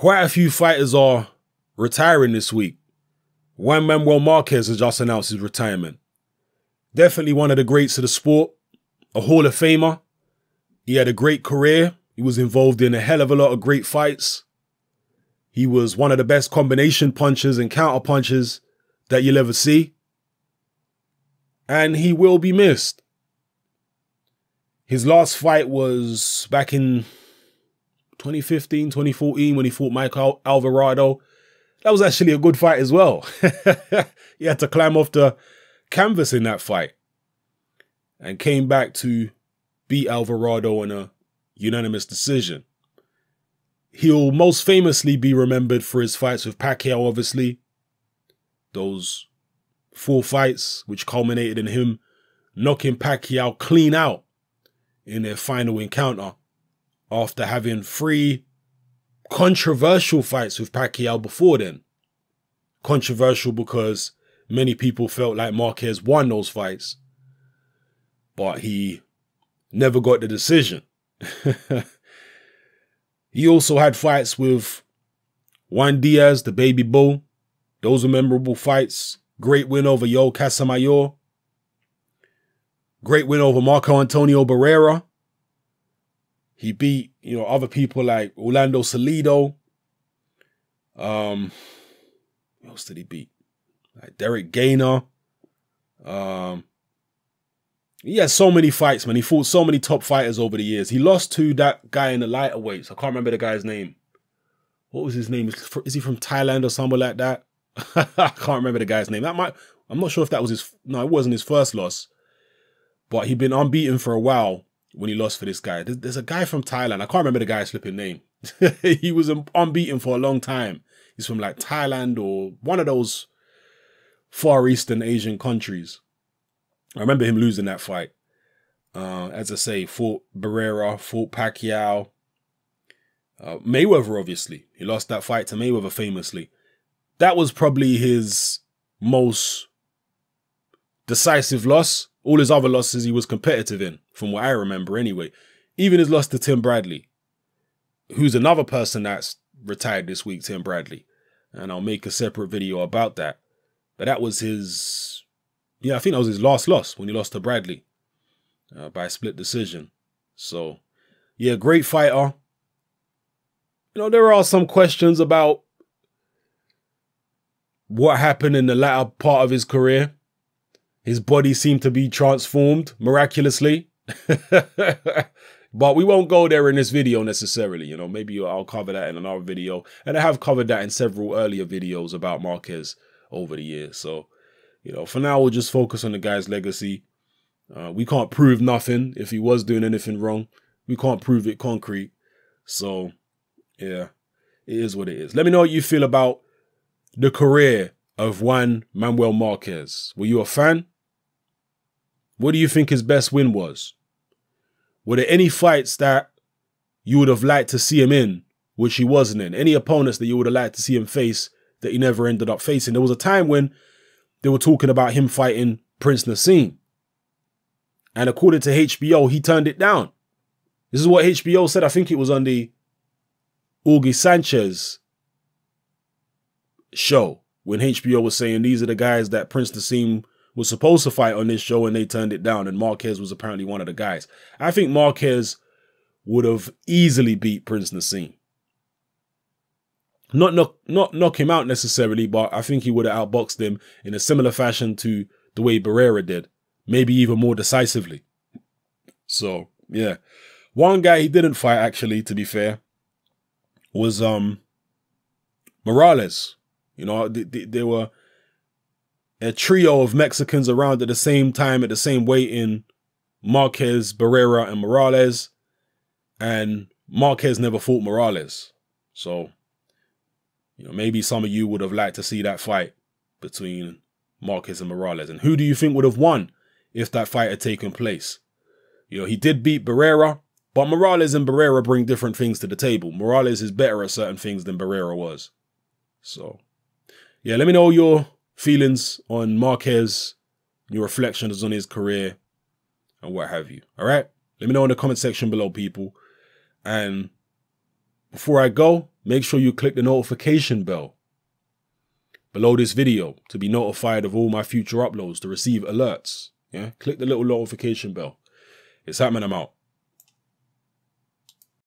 Quite a few fighters are retiring this week. Juan Manuel Marquez has just announced his retirement. Definitely one of the greats of the sport, a Hall of Famer. He had a great career. He was involved in a hell of a lot of great fights. He was one of the best combination punchers and counter punchers that you'll ever see. And he will be missed. His last fight was back in 2015, 2014 when he fought Michael Alvarado. That was actually a good fight as well. He had to climb off the canvas in that fight and came back to beat Alvarado in a unanimous decision. He'll most famously be remembered for his fights with Pacquiao, obviously. Those 4 fights, which culminated in him knocking Pacquiao clean out in their final encounter after having 3 controversial fights with Pacquiao before then. Controversial because many people felt like Marquez won those fights, but he never got the decision. He also had fights with Juan Diaz, the baby bull. Those were memorable fights. Great win over Yo Casamayor. Great win over Marco Antonio Barrera. He beat, other people like Orlando Salido. Who else did he beat? Like Derek Gainer. He had so many fights, man. He fought so many top fighters over the years. He lost to that guy in the lighter weights. I can't remember the guy's name. What was his name? Is he from Thailand or somewhere like that? I can't remember the guy's name. I'm not sure if that was his... No, it wasn't his first loss. But he'd been unbeaten for a while when he lost for this guy. There's a guy from Thailand. I can't remember the guy's flipping name. He was unbeaten for a long time. He's from like Thailand or one of those Far Eastern Asian countries. I remember him losing that fight. As I say, fought Barrera, fought Pacquiao. Mayweather, obviously. He lost that fight to Mayweather famously. That was probably his most decisive loss. All his other losses he was competitive in, from what I remember anyway. Even his loss to Tim Bradley, who's another person that's retired this week, Tim Bradley. And I'll make a separate video about that. But that was his... Yeah, I think that was his last loss when he lost to Bradley by split decision. So, yeah, great fighter. There are some questions about what happened in the latter part of his career. His body seemed to be transformed miraculously. But we won't go there in this video necessarily. Maybe I'll cover that in another video. And I have covered that in several earlier videos about Marquez over the years. So, for now, we'll just focus on the guy's legacy. We can't prove nothing. If he was doing anything wrong, we can't prove it concrete. So, yeah, it is what it is. Let me know what you feel about the career of Juan Manuel Marquez. Were you a fan? What do you think his best win was? Were there any fights that you would have liked to see him in, which he wasn't in? Any opponents that you would have liked to see him face that he never ended up facing? There was a time when they were talking about him fighting Prince Nassim. And according to HBO, he turned it down. This is what HBO said. I think it was on the Augie Sanchez show when HBO was saying these are the guys that Prince Nassim was supposed to fight on this show and they turned it down. And Marquez was apparently one of the guys. I think Marquez would have easily beat Prince Nassim. Not knock him out necessarily, but I think he would have outboxed him in a similar fashion to the way Barrera did. Maybe even more decisively. So, yeah. One guy he didn't fight, actually, to be fair, was Morales. There were a trio of Mexicans around at the same time, at the same weight in Marquez, Barrera, and Morales. And Marquez never fought Morales. So... maybe some of you would have liked to see that fight between Marquez and Morales. And who do you think would have won if that fight had taken place? He did beat Barrera, but Morales and Barrera bring different things to the table. Morales is better at certain things than Barrera was. So, yeah, let me know your feelings on Marquez, your reflections on his career, and what have you. All right? Let me know in the comment section below, people. And Before I go, make sure you click the notification bell below this video to be notified of all my future uploads, to receive alerts. Yeah, click the little notification bell. It's happening, I'm out.